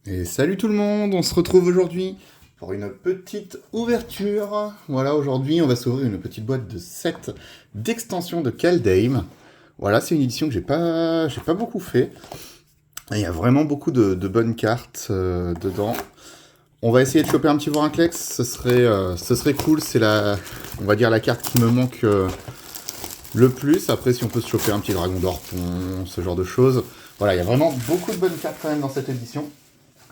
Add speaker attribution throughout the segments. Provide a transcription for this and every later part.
Speaker 1: Et salut tout le monde, on se retrouve aujourd'hui pour une petite ouverture. Voilà, aujourd'hui on va s'ouvrir une petite boîte de 7 d'extensions de Kaldheim. Voilà, c'est une édition que j'ai pas beaucoup fait. Et il y a vraiment beaucoup de bonnes cartes dedans. On va essayer de choper un petit Vorinclex, ce serait cool, c'est on va dire la carte qui me manque le plus. Après, si on peut se choper un petit Dragon d'Orpon, ce genre de choses. Voilà, il y a vraiment beaucoup de bonnes cartes quand même dans cette édition.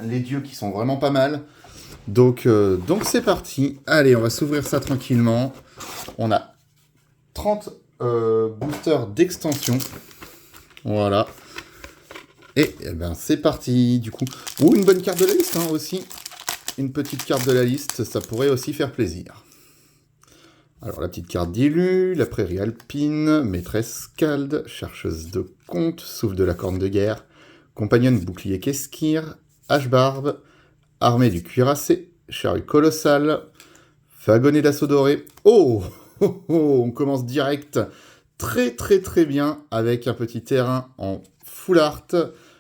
Speaker 1: Les dieux qui sont vraiment pas mal. Donc c'est parti. Allez, on va s'ouvrir ça tranquillement. On a 30 boosters d'extension. Voilà. Et, ben c'est parti du coup. Ou une bonne carte de la liste aussi. Une petite carte de la liste, ça pourrait aussi faire plaisir. Alors la petite carte d'élu, la prairie alpine, maîtresse Skald, chercheuse de contes, souffle de la corne de guerre, compagnonne bouclier Keskir, hache-barbe, armée du cuirassé, charrue colossale, fagonnet d'assaut doré. Oh, oh, oh, on commence direct très très très bien avec un petit terrain en full art,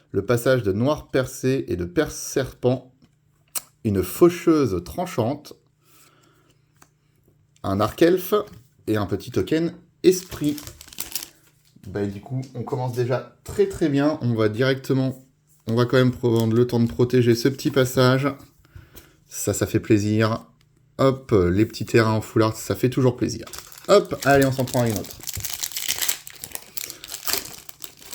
Speaker 1: le passage de noir percé et de perce serpent, une faucheuse tranchante, un arc-elfe et un petit token esprit. Bah, du coup, on commence déjà très très bien. On va quand même prendre le temps de protéger ce petit passage. Ça fait plaisir. Hop, les petits terrains en full art, ça fait toujours plaisir. Hop, allez, on s'en prend une autre.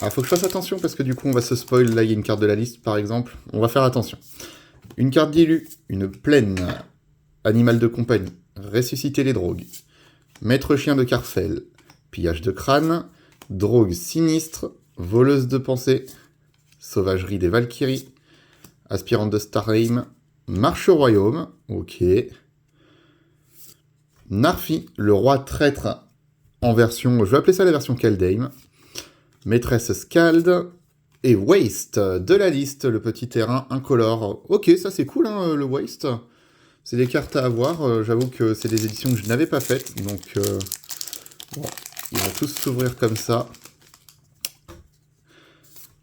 Speaker 1: Alors, faut que je fasse attention parce que du coup, on va se spoil. Là, il y a une carte de la liste, par exemple. On va faire attention. Une carte d'élu, une plaine, animal de compagnie, ressusciter les drogues, maître chien de Carfel, pillage de crâne, drogue sinistre, voleuse de pensée, sauvagerie des Valkyries, aspirante de Starheim, marche au royaume, ok. Narfi, le roi traître en version, je vais appeler ça la version Kaldheim, maîtresse Skald, et Waste de la liste, le petit terrain incolore. Ok, ça c'est cool, le Waste. C'est des cartes à avoir. J'avoue que c'est des éditions que je n'avais pas faites. Donc, bon, ils vont tous s'ouvrir comme ça.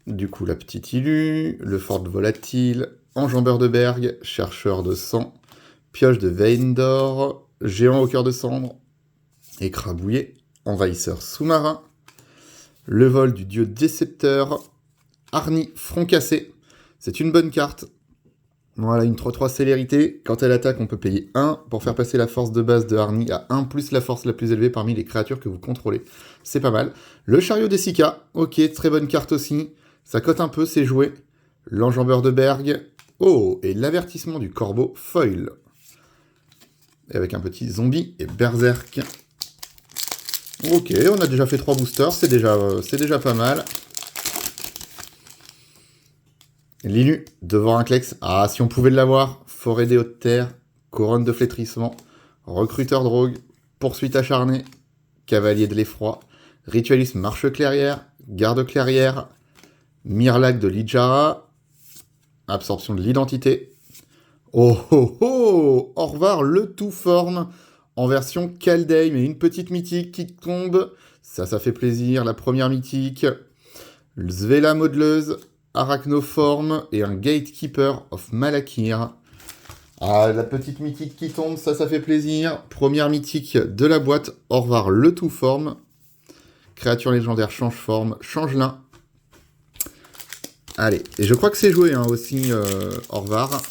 Speaker 1: Du coup, la petite Ilu, le Fort volatile, enjambeur de Berg, chercheur de sang, pioche de Veindor, géant au cœur de cendre, écrabouillé, envahisseur sous-marin, le vol du dieu décepteur, Arni front cassé. C'est une bonne carte. Voilà, une 3-3 célérité. Quand elle attaque, on peut payer 1 pour faire passer la force de base de Arni à 1 plus la force la plus élevée parmi les créatures que vous contrôlez. C'est pas mal. Le chariot d'Essika. Ok, très bonne carte aussi. Ça cote un peu, c'est joué. L'enjambeur de Berg. Oh, et l'avertissement du corbeau foil. Et avec un petit zombie et berserk. Ok, on a déjà fait 3 boosters, c'est déjà pas mal. L'Ilu, devant un Clex. Ah, si on pouvait l'avoir. Forêt des hautes terres, couronne de flétrissement, recruteur drogue, poursuite acharnée, cavalier de l'effroi, ritualiste marche clairière, garde clairière, Mirlag de Lijara, absorption de l'identité. Oh oh oh, Orvar le tout forme en version Kaldheim et une petite mythique qui tombe. Ça fait plaisir. La première mythique, Svela modeleuse, arachnoforme et un gatekeeper of Malakir. Ah, la petite mythique qui tombe, ça fait plaisir. Première mythique de la boîte, Orvar le tout forme. Créature légendaire change forme, change l'un. Allez, et je crois que c'est joué aussi, Orvar.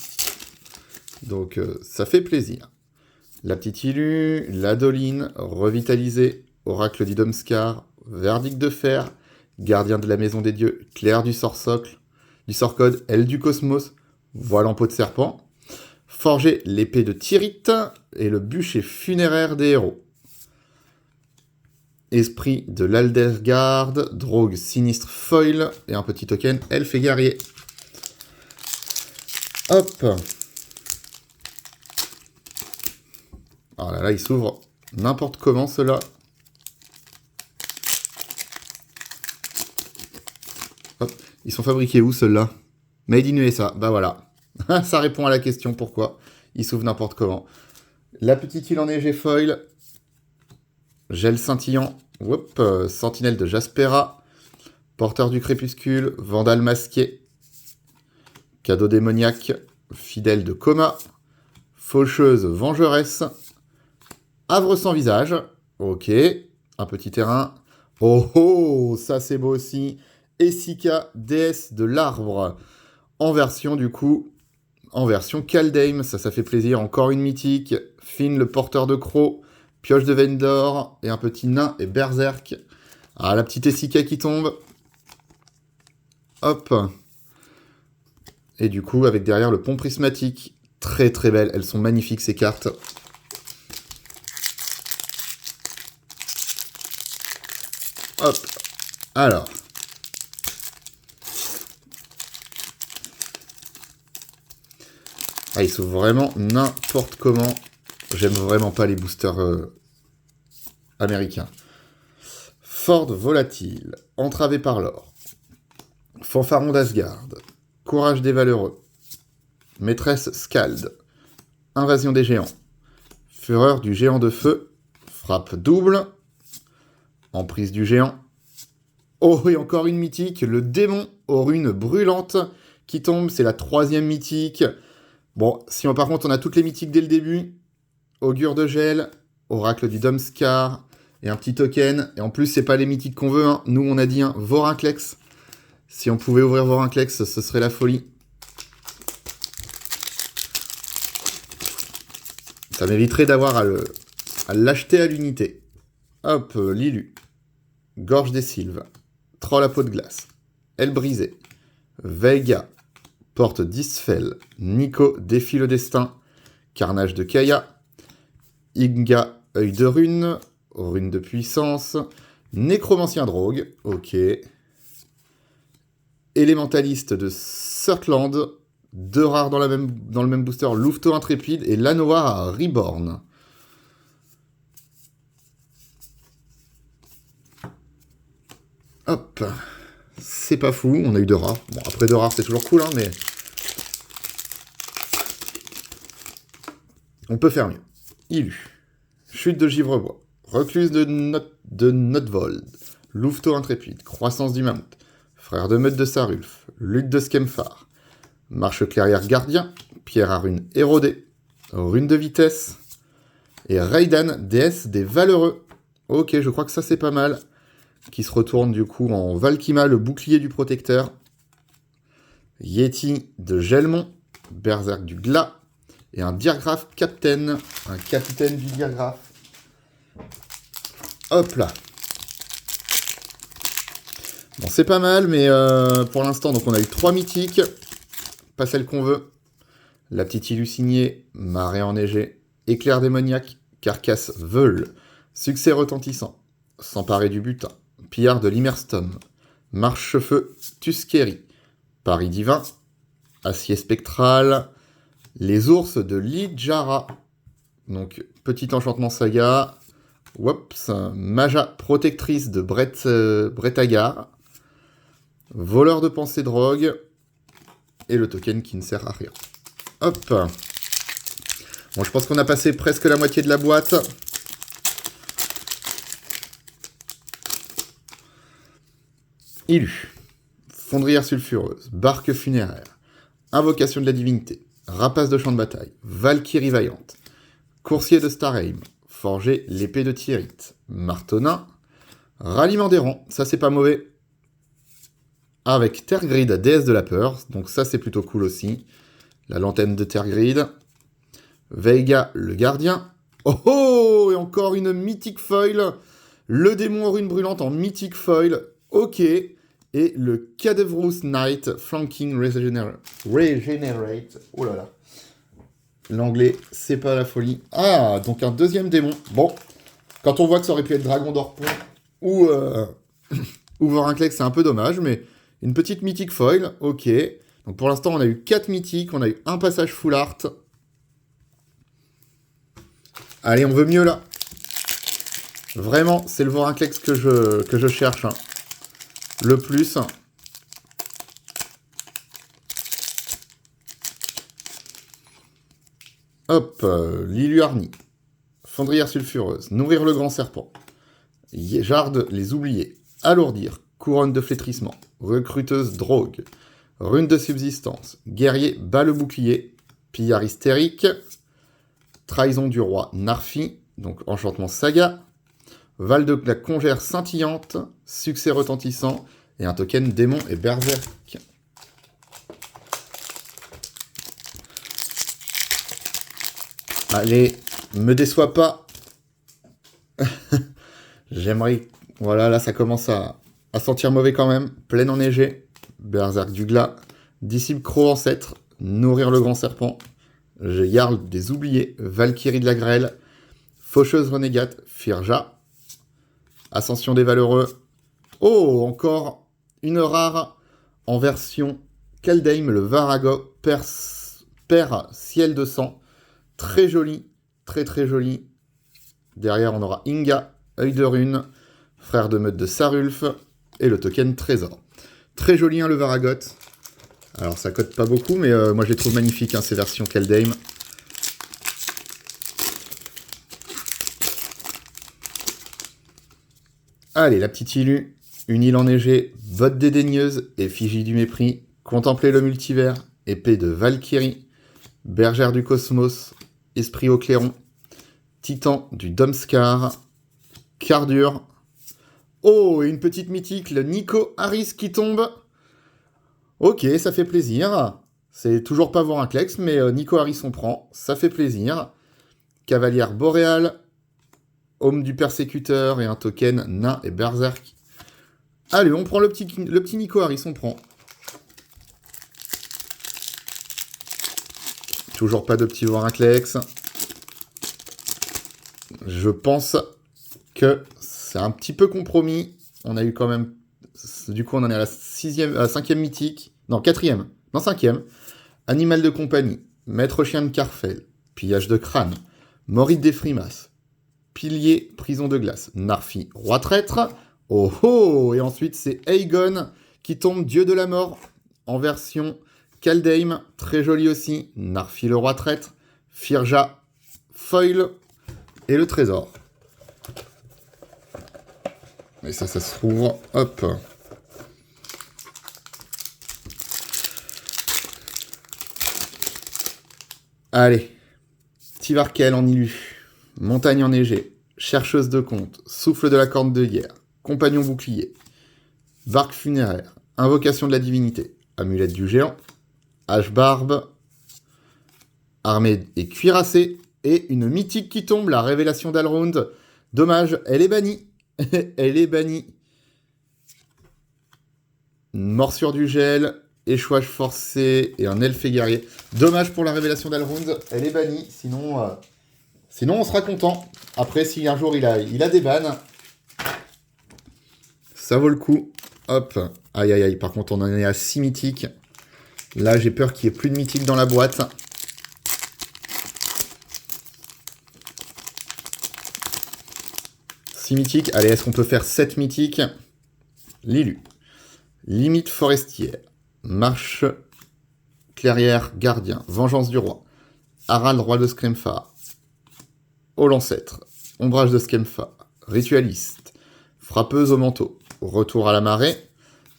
Speaker 1: Donc ça fait plaisir. La petite Ilu, la Doline, revitalisée, Oracle d'Idomskar, Verdict de fer, Gardien de la Maison des Dieux, Claire du Sort-Socle, du Sort-Code, Aile du Cosmos, Voile en peau de serpent, Forger l'épée de Tyrite et le bûcher funéraire des héros. Esprit de l'Aldergarde, drogue sinistre foil et un petit token elfe et guerrier. Hop. Alors là, il s'ouvre n'importe comment, ceux-là. Hop. Ils sont fabriqués où, ceux-là? Made in USA. Bah voilà. Ça répond à la question pourquoi ils s'ouvrent n'importe comment. La petite île enneigée foil. Gel scintillant. Hop. Sentinelle de Jaspera. Porteur du crépuscule. Vandale masqué. Cadeau démoniaque, fidèle de coma, faucheuse vengeresse, havre sans visage, ok, un petit terrain, oh oh, ça c'est beau aussi, Essika, déesse de l'arbre, en version du coup, en version Kaldheim, ça fait plaisir, encore une mythique, Finn le porteur de crocs, pioche de Vendor, et un petit nain et berserk, ah la petite Essika qui tombe, hop. Et du coup, avec derrière le pont prismatique. Très très belle. Elles sont magnifiques ces cartes. Hop. Alors. Ah, ils sont vraiment n'importe comment. J'aime vraiment pas les boosters américains. Ford volatile. Entravé par l'or. Fanfaron d'Asgard. Courage des valeureux. Maîtresse Skald. Invasion des géants. Fureur du géant de feu. Frappe double. Emprise du géant. Oh, et encore une mythique. Le démon aux runes brûlantes qui tombe. C'est la 3e mythique. Bon, si par contre on a toutes les mythiques dès le début. Augure de gel. Oracle du Domskar. Et un petit token. Et en plus, c'est pas les mythiques qu'on veut. Hein. Nous, on a dit Vorinclex. Si on pouvait ouvrir Vorinclex, ce serait la folie. Ça m'éviterait d'avoir à l'acheter à l'unité. Hop, Lilu. Gorge des Sylves. Troll à peau de glace. Aile brisée. Veiga. Porte d'Isfel. Nico défie le destin. Carnage de Kaya. Inga, œil de rune. Rune de puissance. Nécromancien drogue. Ok. Élémentaliste de Surtland, 2 rares dans le même booster, Louveteau intrépide et Lanoir Reborn. Hop, c'est pas fou, on a eu 2 rares. Bon, après 2 rares, c'est toujours cool, hein, mais on peut faire mieux. Ilu, Chute de Givrebois, Recluse de Notvold, Louveteau intrépide, Croissance du Mammouth, Frère de Meute de Sarulf, Lutte de Skemphar, Marche clairière gardien, Pierre à rune érodée, Rune de vitesse, et Raidan, déesse des valeureux. Ok, je crois que ça c'est pas mal. Qui se retourne du coup en Valkima, le bouclier du protecteur. Yeti de Gelmont, Berserk du Glas, et un Diagraphe Captain, un capitaine du Diagraphe. Hop là. Bon, c'est pas mal, mais pour l'instant, donc on a eu 3 mythiques. Pas celle qu'on veut. La petite Ilu signée, Marée enneigée, Éclair démoniaque, Carcasse Veule, Succès retentissant, S'emparer du butin, Pillard de l'Immerstum, Marche-feu Tuskeri, Paris divin, Acier spectral, Les ours de Lijdara, donc petit enchantement saga, Wops, Maja protectrice de Bretagar, Voleur de pensée drogue, et le token qui ne sert à rien. Hop. Bon, je pense qu'on a passé presque la moitié de la boîte. Ilu. Fondrière sulfureuse, Barque funéraire, Invocation de la divinité, Rapace de champ de bataille, Valkyrie vaillante, Coursier de Starheim, Forger l'épée de Tyrite, Marteau-nain, Ralliement des rangs, ça c'est pas mauvais. Avec Tergrid, déesse de la peur, donc ça c'est plutôt cool aussi. La lanterne de Tergrid. Veiga, le gardien. Oh oh, et encore une mythique foil. Le démon aux runes brûlantes en mythique foil. Ok. Et le Cadaverous Knight, Flanking Regenerate. Oh là là. L'anglais, c'est pas la folie. Ah, donc un deuxième démon. Bon, quand on voit que ça aurait pu être Dragon d'Orpon ou Vorinclex, c'est un peu dommage, mais une petite mythique foil, ok. Donc pour l'instant, on a eu 4 mythiques, on a eu un passage full art. Allez, on veut mieux là. Vraiment, c'est le Vorinclex que je cherche. Hein. Le plus. Hop, Lilu Harni. Fondrière sulfureuse. Nourrir le grand serpent. Jarde les oubliés. Alourdir. Couronne de flétrissement. Recruteuse drogue. rune de subsistance, guerrier bat le bouclier, pillard hystérique, trahison du roi Narfi, donc enchantement saga, val de la congère scintillante, succès retentissant, et un token démon et berserk. Allez, me déçois pas. J'aimerais... Voilà, là ça commence à sentir mauvais quand même. Plaine enneigée, berserk du glas, disciple croc ancêtre, nourrir le grand serpent, Jarl des oubliés, Valkyrie de la grêle, faucheuse renégate, Firja, ascension des valeureux. Oh, encore une rare en version Kaldheim, le Varago, père ciel de sang. Très joli, très très joli. Derrière, on aura Inga, œil de rune, frère de meute de Sarulf, et le token trésor. Très joli, hein, le Varagot. Alors, ça cote pas beaucoup, mais moi, je les trouve magnifiques, hein, ces versions Kaldheim. Allez, la petite Ilu, une île enneigée, botte dédaigneuse, effigie du mépris, contempler le multivers, épée de Valkyrie, bergère du cosmos, esprit au clairon, titan du Domskar, Cardure. Oh, et une petite mythique, le Nico Harris qui tombe. Ok, ça fait plaisir. C'est toujours pas Vorinclex, mais Nico Harris on prend, ça fait plaisir. Cavalière boréale, homme du persécuteur et un token nain et berserk. Allez, on prend le petit Nico Harris, on prend. Toujours pas de petit Vorinclex. Je pense que c'est un petit peu compromis. On a eu quand même... Du coup, on en est à la 5e mythique. Non, 4e. Non, 5e. Animal de compagnie. Maître chien de Carfel. Pillage de crâne. Moride des frimas. Pilier, prison de glace. Narfi, roi traître. Oh oh. Et ensuite, c'est Aegon qui tombe dieu de la mort en version Kaldheim. Très joli aussi. Narfi, le roi traître. Firja, foil. Et le trésor. Et ça se trouve. Hop. Allez. Tivarkel en Ilu. Montagne enneigée. Chercheuse de contes. Souffle de la corne de guerre. Compagnon bouclier. Barque funéraire. Invocation de la divinité. Amulette du géant. Hache-barbe. Armée et cuirassée. Et une mythique qui tombe, la révélation d'Alround. Dommage, elle est bannie. Elle est bannie. Morsure du gel, échouage forcé et un elfe guerrier. Dommage pour la révélation d'Alround, elle est bannie. Sinon, on sera content. Après, si un jour il a des bans, ça vaut le coup. Hop. Aïe aïe aïe. Par contre, on en est à 6 mythiques. Là, j'ai peur qu'il n'y ait plus de mythiques dans la boîte. Mythiques. Allez, est-ce qu'on peut faire 7 mythiques? L'Ilu. Limite forestière. Marche clairière gardien. Vengeance du roi. Harald, roi de Skemfar. Ô l'ancêtre. Ombrage de Skemfar. Ritualiste. Frappeuse au manteau. Retour à la marée.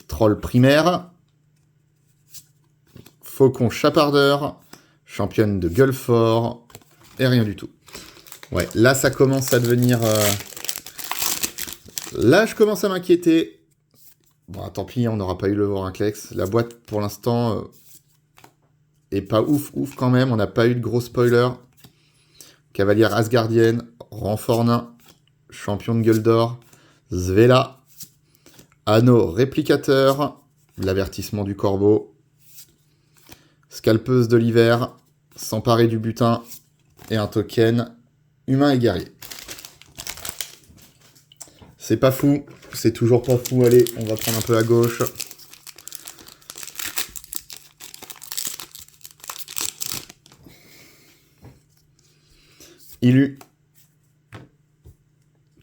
Speaker 1: Troll primaire. Faucon chapardeur. Championne de Gueulfort. Et rien du tout. Ouais, là ça commence à devenir... Là, je commence à m'inquiéter. Bon, tant pis, on n'aura pas eu le Vorinclex. La boîte, pour l'instant, est pas ouf quand même. On n'a pas eu de gros spoilers. Cavalière Asgardienne, renfort nain, champion de gueule d'or, Svela, anneau réplicateur, l'avertissement du corbeau, scalpeuse de l'hiver, s'emparer du butin, et un token humain et guerrier. C'est pas fou, c'est toujours pas fou. Allez, on va prendre un peu à gauche. Ilu.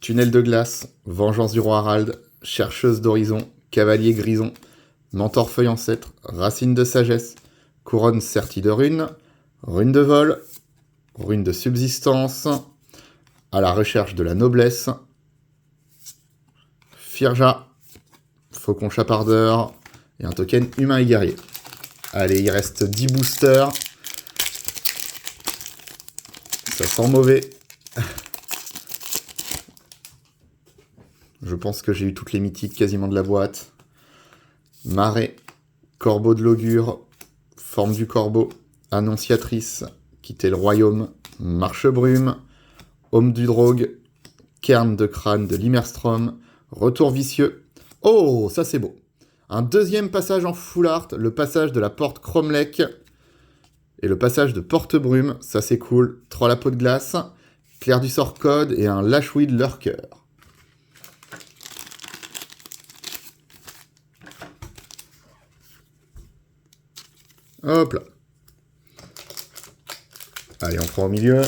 Speaker 1: Tunnel de glace. Vengeance du roi Harald. Chercheuse d'horizon. Cavalier grison. Mentor feuille ancêtre. Racine de sagesse. Couronne sertie de runes. Rune de vol. Rune de subsistance. À la recherche de la noblesse. Firja, Faucon chapardeur, et un token humain et guerrier. Allez, il reste 10 boosters. Ça sent mauvais. Je pense que j'ai eu toutes les mythiques quasiment de la boîte. Marée, corbeau de l'augure, forme du corbeau, annonciatrice, quitter le royaume, marche-brume, homme du drogue, cairn de crâne de l'Immerstrom, retour vicieux. Oh, ça c'est beau. Un deuxième passage en full art, le passage de la porte Cromlech et le passage de porte-brume, ça c'est cool. 3 la peau de glace, clair du sort code et un Lashweed Lurker. Hop là. Allez, on prend au milieu.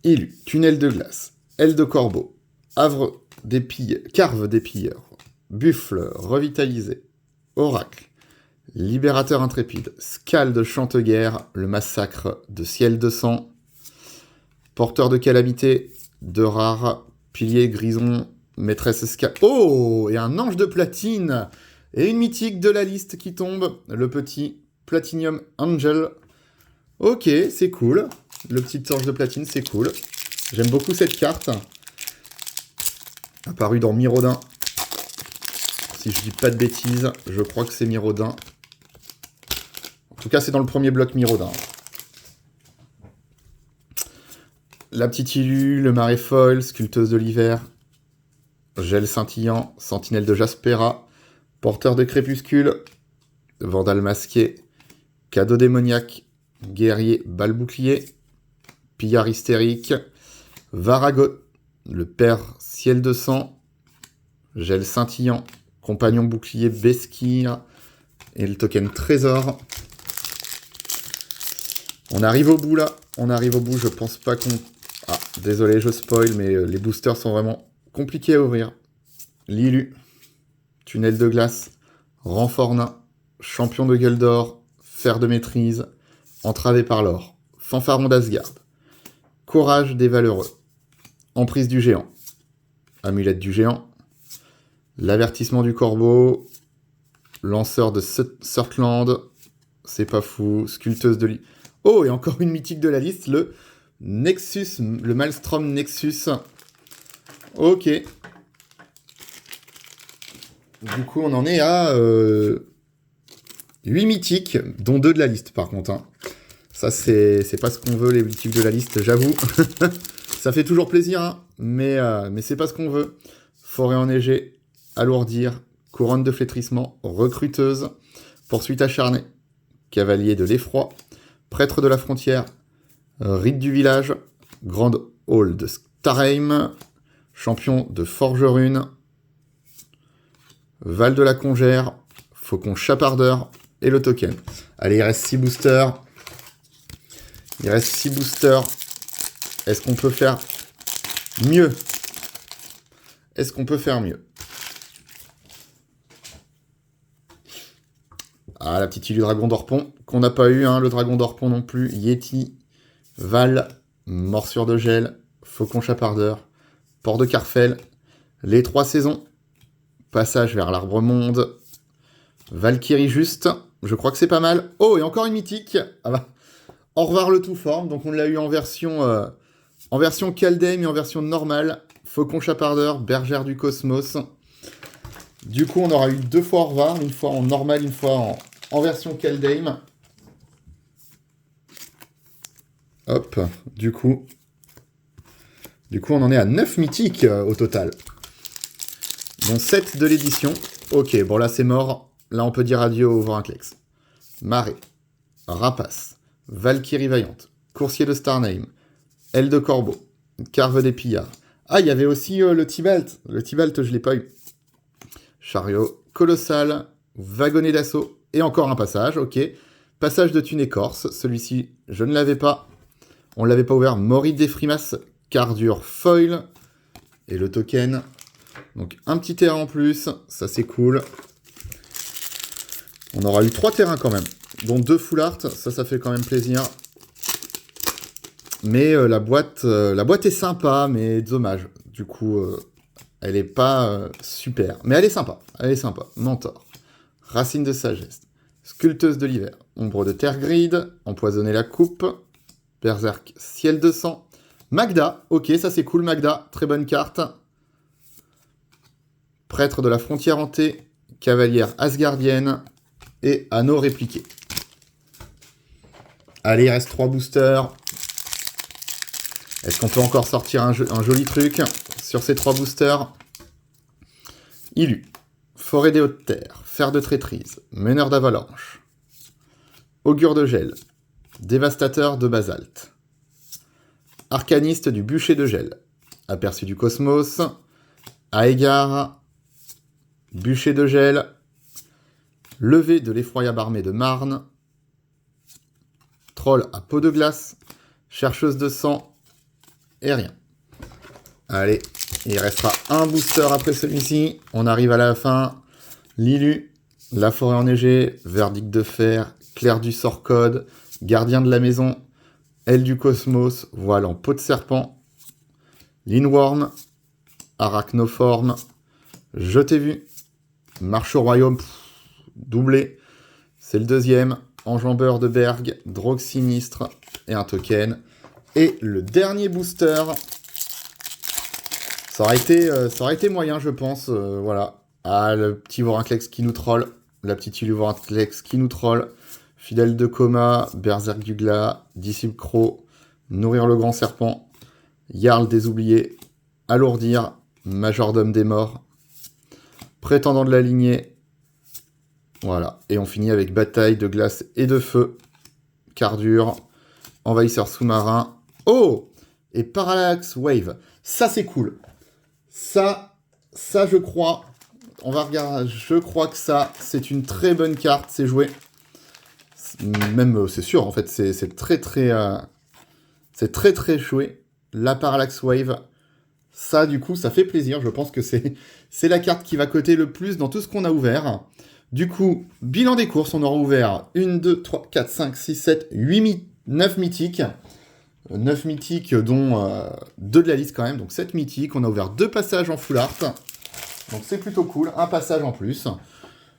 Speaker 1: Illu, tunnel de glace, aile de corbeau, havre des pilleurs, carve des pilleurs, buffle revitalisé, oracle, libérateur intrépide, scale de chanteguerre, le massacre de ciel de sang, porteur de calamité, de rare, pilier grison, maîtresse scale. Oh, et un ange de platine et une mythique de la liste qui tombe, le petit Platinum Angel. Ok, c'est cool. Le petit ange de platine, c'est cool. J'aime beaucoup cette carte. Apparue dans Miraudin. Si je dis pas de bêtises, je crois que c'est Miraudin. En tout cas, c'est dans le premier bloc Miraudin. La petite Illu, le Maréfoil, sculpteuse de l'hiver, gel scintillant, sentinelle de Jaspera, porteur de crépuscule, vandale masqué, cadeau démoniaque, guerrier balle-bouclier, pillard hystérique, Varagon, le père ciel de sang, gel scintillant, compagnon bouclier Beskir et le token trésor. On arrive au bout là, on arrive au bout, je pense pas qu'on... Ah, désolé, je spoil, mais les boosters sont vraiment compliqués à ouvrir. L'Illu, tunnel de glace, renfort nain, champion de gueule d'or, fer de maîtrise, entravé par l'or, fanfaron d'Asgard, courage des valeureux, emprise du géant, amulette du géant, l'avertissement du corbeau, lanceur de Surtland, c'est pas fou, sculpteuse de lit. Oh, et encore une mythique de la liste, le Nexus, le Maelstrom Nexus. Ok. Du coup, on en est à 8 mythiques, dont 2 de la liste, par contre. Hein. Ça, c'est pas ce qu'on veut, les mythiques de la liste, j'avoue. Ça fait toujours plaisir, hein, mais c'est pas ce qu'on veut. Forêt enneigée, alourdir, couronne de flétrissement, recruteuse, poursuite acharnée, cavalier de l'effroi, prêtre de la frontière, rite du village, grande hall de Starheim, champion de Forgerune, Val de la Congère, faucon chapardeur et le token. Allez, il reste 6 boosters. Il reste 6 boosters. Est-ce qu'on peut faire mieux? Est-ce qu'on peut faire mieux? Ah, la petite Illu Dragon d'Orpon, qu'on n'a pas eu, hein, le Dragon d'Orpon non plus. Yeti, Val, Morsure de gel, Faucon chapardeur, Port de Carfel, les 3 saisons, Passage vers l'Arbre-Monde, Valkyrie juste, je crois que c'est pas mal. Oh, et encore une mythique. Ah bah, au revoir le tout forme, donc on l'a eu en version Kaldheim et en version normale. Faucon chapardeur, Bergère du Cosmos. Du coup, on aura eu 2 fois au revoir, une fois en normal, une fois en version Kaldheim. Hop, du coup, on en est à 9 mythiques au total. Dont 7 de l'édition. Ok, bon là c'est mort. Là on peut dire adieu au Vorinclex. Marée, Rapace, Valkyrie Vaillante, Coursier de Starnheim, Aile de Corbeau, Carve des Pillards. Ah, il y avait aussi le Tibalt. Le Tibalt, je l'ai pas eu. Chariot colossal, Wagonnet d'assaut, et encore un passage, ok. Passage de Thune écorce, celui-ci, je ne l'avais pas. On ne l'avait pas ouvert. Maury des Frimas, Cardure foil, et le token. Donc un petit terrain en plus, ça c'est cool. On aura eu 3 terrains quand même, dont 2 full art, ça fait quand même plaisir. Mais la boîte est sympa, mais dommage. Du coup, Elle est pas super, mais elle est sympa. Elle est sympa. Mentor. Racine de sagesse. Sculpteuse de l'hiver. Ombre de Tergrid. Empoisonner la coupe. Berserk, ciel de sang. Magda. Ok, ça c'est cool, Magda. Très bonne carte. Prêtre de la frontière hantée. Cavalière asgardienne. Et anneau répliqué. Allez, il reste 3 boosters. Est-ce qu'on peut encore sortir un joli truc sur ces 3 boosters? Ilu, Forêt des Hautes Terres, Fer de Traîtrise, Meneur d'Avalanche, Augure de Gel, Dévastateur de Basalte, Arcaniste du Bûcher de Gel, Aperçu du Cosmos, Aegar, Bûcher de Gel, Levé de l'effroyable armée de Marne, Troll à peau de glace, Chercheuse de sang, et rien. Allez, il restera un booster après celui-ci. On arrive à la fin. Lilu, La Forêt enneigée, Verdict de fer, Clair du sort code, Gardien de la maison, Aile du cosmos, Voile en peau de serpent, Linworm, Arachnoforme, Je t'ai vu, Marche au royaume, doublé, c'est le deuxième, Enjambeur de Berg, Drogue sinistre et un token. Et le dernier booster, ça aurait été moyen, je pense. Voilà. Ah, le petit Vorinclex qui nous troll. La petite Ilu Vorinclex qui nous troll. Fidèle de coma, Berserk du glas, Disciple Croc, Nourrir le grand serpent, Jarl des oubliés, Alourdir, Majordome des morts, Prétendant de la lignée. Voilà. Et on finit avec Bataille de glace et de feu, Cardure, Envahisseur sous-marin. Oh! Et Parallax Wave. Ça, c'est cool. Ça, je crois. On va regarder. Je crois que ça, c'est une très bonne carte. C'est joué. Même, c'est sûr, en fait. C'est très, très... c'est très, très joué. La Parallax Wave. Ça, du coup, ça fait plaisir. Je pense que c'est la carte qui va coter le plus dans tout ce qu'on a ouvert. Du coup, bilan des courses. On aura ouvert 1, 2, 3, 4, 5, 6, 7, 8, 9 mythiques. 9 mythiques, dont 2 de la liste quand même, donc 7 mythiques. On a ouvert 2 passages en full art, donc c'est plutôt cool, un passage en plus.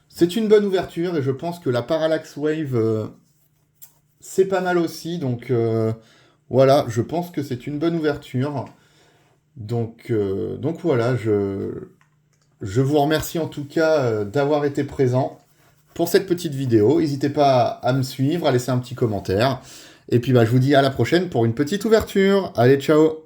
Speaker 1: C'est une bonne ouverture, et je pense que la Parallax Wave, c'est pas mal aussi, donc voilà, je pense que c'est une bonne ouverture. Donc voilà, je vous remercie en tout cas d'avoir été présent pour cette petite vidéo. N'hésitez pas à me suivre, à laisser un petit commentaire. Et puis je vous dis à la prochaine pour une petite ouverture. Allez, ciao!